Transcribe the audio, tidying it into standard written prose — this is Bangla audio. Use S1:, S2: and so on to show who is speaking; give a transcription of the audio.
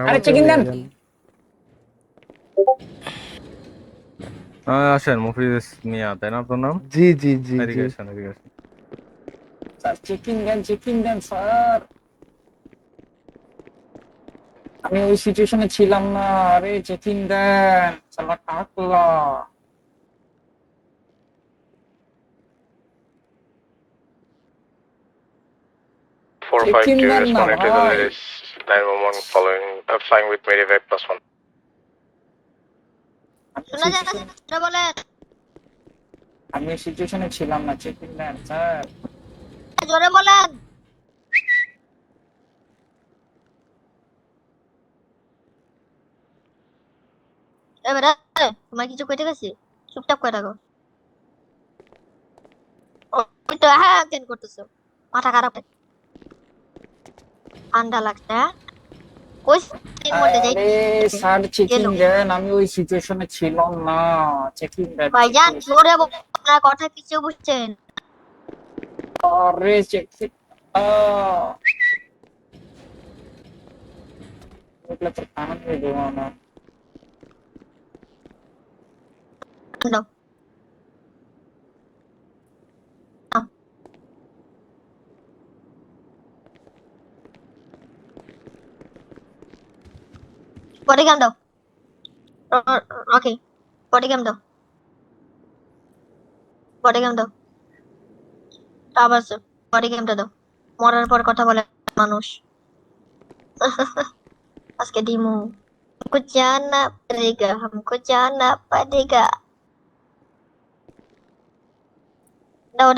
S1: আরে চেকিং দেন।
S2: আসেন মুফিজ মিয়া, তাই না আপনার নাম?
S3: জি জি জি জি।
S2: এদিকে আসেন, এদিকে আসেন।
S1: স্যার চেকিং দেন স্যার। আমি ওই সিচুয়েশনে ছিলাম না। আরে চেকিং দেন সালা টাকলা। চেকিং
S4: 452
S1: দেন না
S4: responding to the
S1: ভাই।
S4: latest 911 following flying with Medevac +1.
S1: আমি ওই সিচুয়েশনে ছিলাম না, চেকিং দেন স্যার।
S5: জোরে বলেন। এবারে তোমার কিছু কইতে গেছি, চুপচাপ করে থাকো। ওই তো হ্যাঁ কেন করতেছো, মাথা খারাপ, ঠান্ডা লাগছে। হ্যাঁ কই সিন মধ্যে যাই
S1: আরে স্যার চেকিং
S5: গেল।
S1: দেন, আমি ওই সিচুয়েশনে ছিলাম না। চেকিং দেন
S5: ভাইজান জোরে আপনার কথা কিছু বুঝছেন?
S1: আরে চেকিং এগুলো তো কান হয়ে দেবো না।
S5: দাও। বডি গান দাও। ওকে বডি গান দাও, বডি গান দাও। আবার বডি গেমটা দাও। মরার পর কথা বলে মানুষ। আজকে দিমু। हमको जाना पड़ेगा, हमको जाना पड़ेगा। দাও দাও।